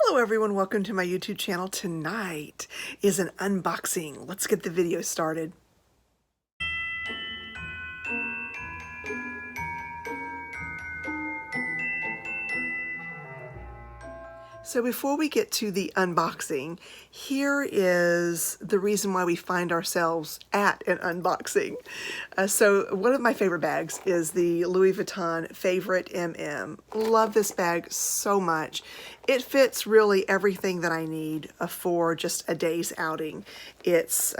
Hello everyone, welcome to my YouTube channel. Tonight is an unboxing. Let's get the video started. So before we get to the unboxing, here is the reason why we find ourselves at an unboxing. So one of my favorite bags is the Louis Vuitton Favorite MM. Love this bag so much. It fits really everything that I need for just a day's outing. It's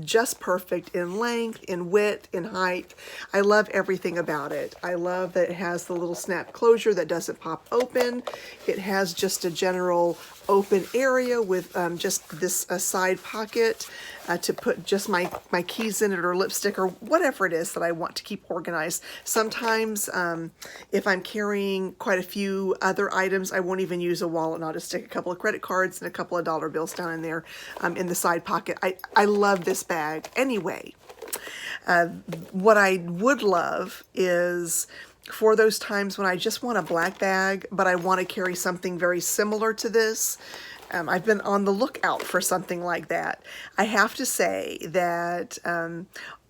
just perfect in length, in width, in height. I love everything about it. I love that it has the little snap closure that doesn't pop open. It has just a general open area with just this side pocket to put just my keys in it, or lipstick, or whatever it is that I want to keep organized. Sometimes if I'm carrying quite a few other items, I won't even use a wallet, and I'll just stick a couple of credit cards and a couple of dollar bills down in there in the side pocket. I love this bag. Anyway, what I would love is for those times when I just want a black bag, but I want to carry something very similar to this. I've been on the lookout for something like that. I have to say that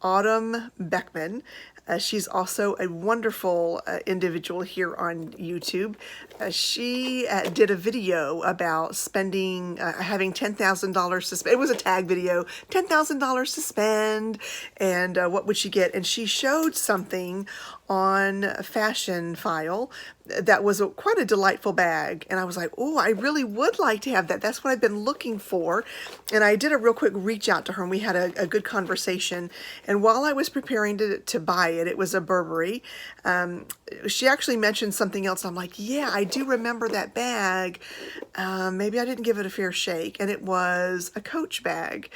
Autumn Beckman, she's also a wonderful individual here on YouTube. She did a video about spending, having $10,000 to spend. It was a tag video, $10,000 to spend, and what would she get? And she showed something on Fashion File that was quite a delightful bag, and I was like, oh, I really would like to have that. That's what I've been looking for. And I did a real quick reach out to her, and we had a good conversation. And while I was preparing to buy it, it was a Burberry. She actually mentioned something else. I'm like, yeah, I do remember that bag. Maybe I didn't give it a fair shake, and it was a Coach bag.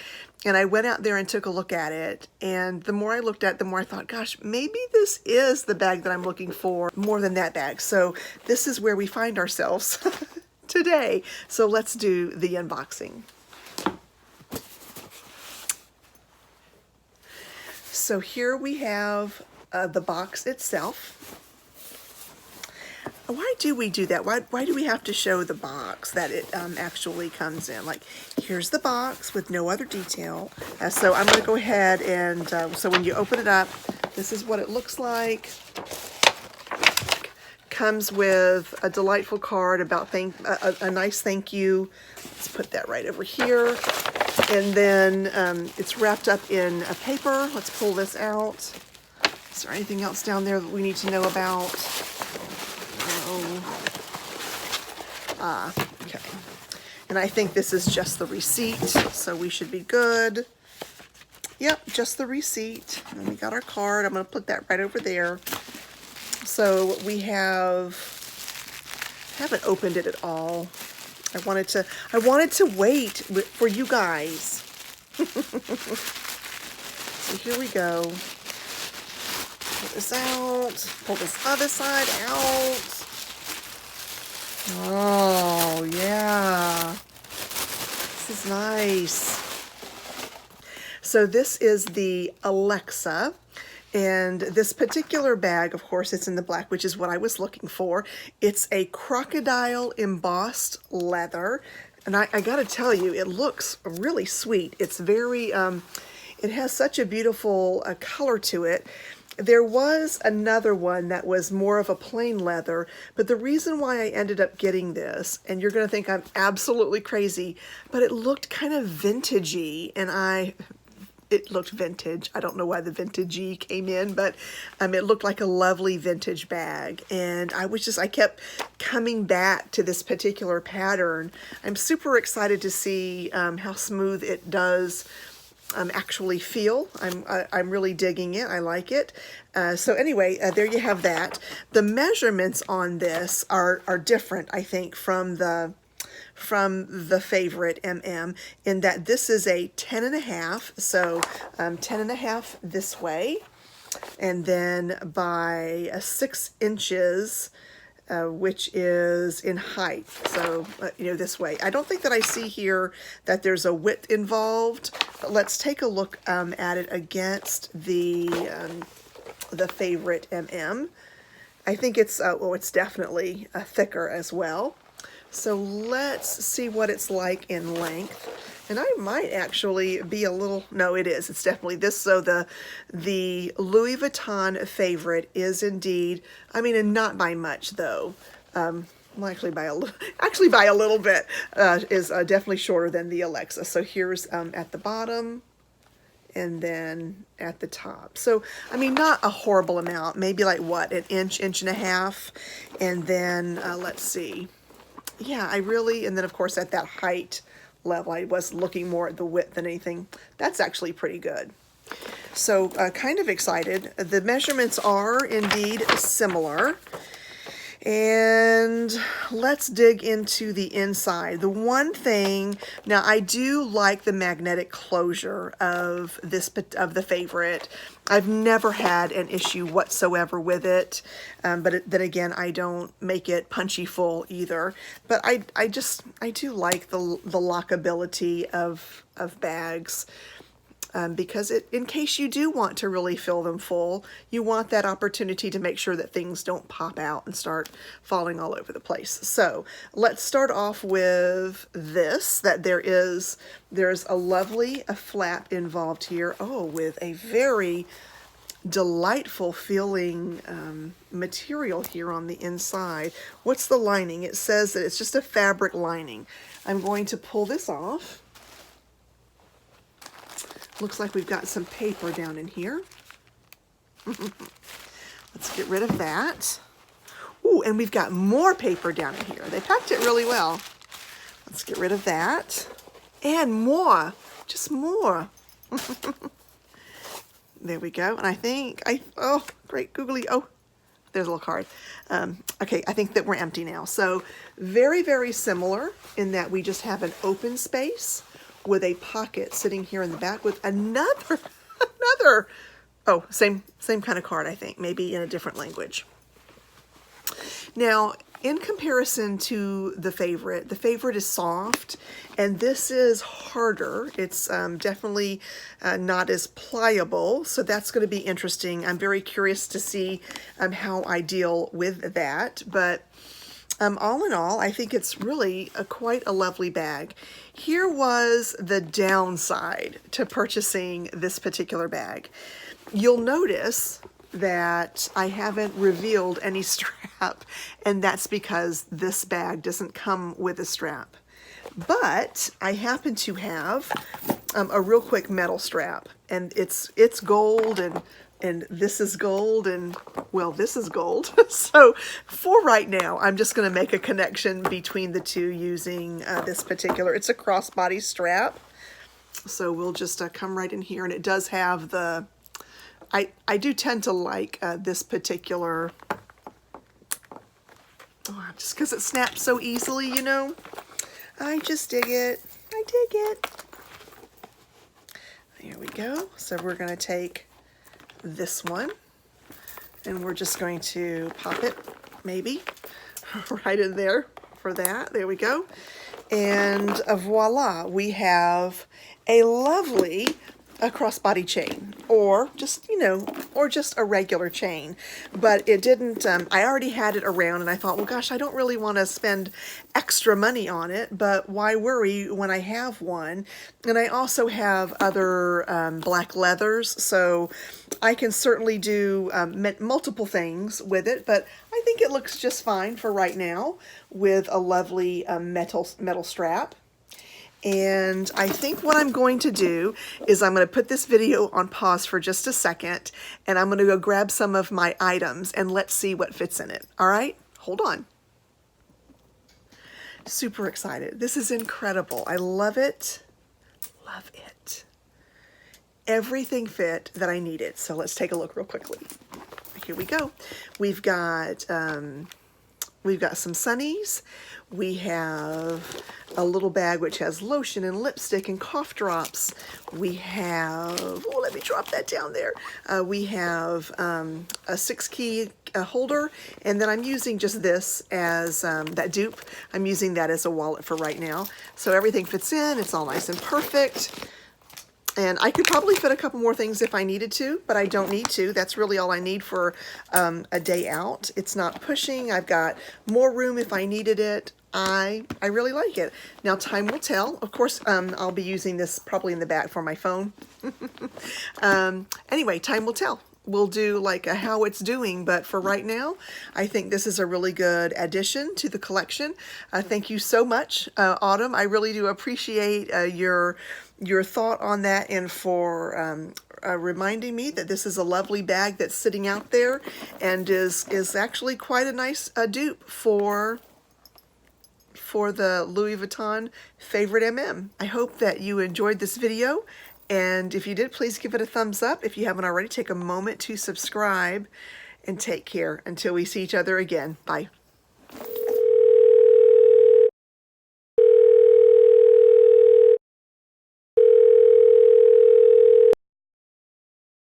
And I went out there and took a look at it, and the more I looked at it, the more I thought, gosh, maybe this is the bag that I'm looking for more than that bag. So this is where we find ourselves today. So let's do the unboxing. So here we have the box itself. Why do we do that? Why do we have to show the box that it actually comes in? Like, here's the box with no other detail. So I'm going to go ahead and, so when you open it up, this is what it looks like. Comes with a delightful card about a nice thank you. Let's put that right over here. And then it's wrapped up in a paper. Let's pull this out. Is there anything else down there that we need to know about? Okay. And I think this is just the receipt, so we should be good. Yep, just the receipt. And we got our card. I'm going to put that right over there. So we haven't opened it at all. I wanted to wait for you guys. So here we go. Pull this out. Pull this other side out. Oh, yeah. This is nice. So this is the Alexa. And this particular bag, of course, it's in the black, which is what I was looking for. It's a crocodile embossed leather. And I got to tell you, it looks really sweet. It's very, it has such a beautiful color to it. There was another one that was more of a plain leather, but the reason why I ended up getting this, and you're going to think I'm absolutely crazy, but it looked kind of vintagey, and it looked vintage. I don't know why the vintagey came in, but it looked like a lovely vintage bag. And I kept coming back to this particular pattern. I'm super excited to see how smooth it does actually feel. I'm really digging it. I like it. So anyway, there you have that. The measurements on this are different, I think, from the Favorite MM, in that this is a 10.5, so 10.5 this way, and then by 6 inches, which is in height, so this way. I don't think that I see here that there's a width involved, but let's take a look at it against the Favorite MM. I think it's it's definitely thicker as well. So let's see what it's like in length. And I might actually be a little, no, it is. It's definitely this. So the Louis Vuitton favorite is indeed, I mean, and not by much though. Well, actually by a little bit, is definitely shorter than the Alexa. So here's at the bottom and then at the top. So, I mean, not a horrible amount, maybe like what, an inch, inch and a half. And then let's see. Yeah, I really, and then of course at that height level, I was looking more at the width than anything. That's actually pretty good. So kind of excited. The measurements are indeed similar. And let's dig into the inside. The one thing, now I do like the magnetic closure of the favorite. I've never had an issue whatsoever with it, but then again, I don't make it punchy full either. But I do like the lockability of bags. Because in case you do want to really fill them full, you want that opportunity to make sure that things don't pop out and start falling all over the place. So let's start off with this, that there's a lovely flap involved here. Oh, with a very delightful feeling material here on the inside. What's the lining? It says that it's just a fabric lining. I'm going to pull this off. Looks like we've got some paper down in here. Let's get rid of that. Ooh, and we've got more paper down in here. They packed it really well. Let's get rid of that. And more, just more. There we go. And I think, oh, great googly, oh, there's a little card. Okay, I think that we're empty now. So very, very similar in that we just have an open space with a pocket sitting here in the back with another, oh, same kind of card, I think, maybe in a different language. Now, in comparison to the favorite is soft, and this is harder. It's definitely not as pliable, so that's going to be interesting. I'm very curious to see how I deal with that, but all in all, I think it's really quite a lovely bag. Here was the downside to purchasing this particular bag. You'll notice that I haven't revealed any strap, and that's because this bag doesn't come with a strap. But I happen to have a real quick metal strap, and it's gold, and this is gold, and well, this is gold. So for right now, I'm just going to make a connection between the two using this particular, it's a crossbody strap. So we'll just come right in here, and it does have the, I do tend to like this particular, just because it snaps so easily, you know. I just dig it. I dig it. Here we go. So we're going to take this one, and we're just going to pop it maybe right in there for that. There we go. And voila, we have a lovely crossbody chain, or just, you know, or just a regular chain. But it didn't, I already had it around, and I thought, well, gosh, I don't really want to spend extra money on it, but why worry when I have one? And I also have other black leathers, so I can certainly do multiple things with it, but I think it looks just fine for right now with a lovely metal strap. And I think what I'm going to do is I'm going to put this video on pause for just a second, and I'm going to go grab some of my items and let's see what fits in it. All right, hold on. Super excited. This is incredible. I love it. Love it. Everything fit that I needed. So let's take a look real quickly. Here we go. We've got some sunnies. We have a little bag which has lotion and lipstick and cough drops. We have, oh, let me drop that down there. We have a 6-key holder, and then I'm using just this as that dupe. I'm using that as a wallet for right now. So everything fits in. It's all nice and perfect. And I could probably fit a couple more things if I needed to, but I don't need to. That's really all I need for a day out. It's not pushing. I've got more room if I needed it. I really like it. Now time will tell. Of course, I'll be using this probably in the back for my phone. Anyway, time will tell. We'll do like a how it's doing, but for right now, I think this is a really good addition to the collection. Thank you so much, Autumn. I really do appreciate your thought on that, and for reminding me that this is a lovely bag that's sitting out there and is actually quite a nice dupe for the Louis Vuitton Favorite MM. I hope that you enjoyed this video, and if you did, please give it a thumbs up. If you haven't already, take a moment to subscribe, and take care until we see each other again. Bye.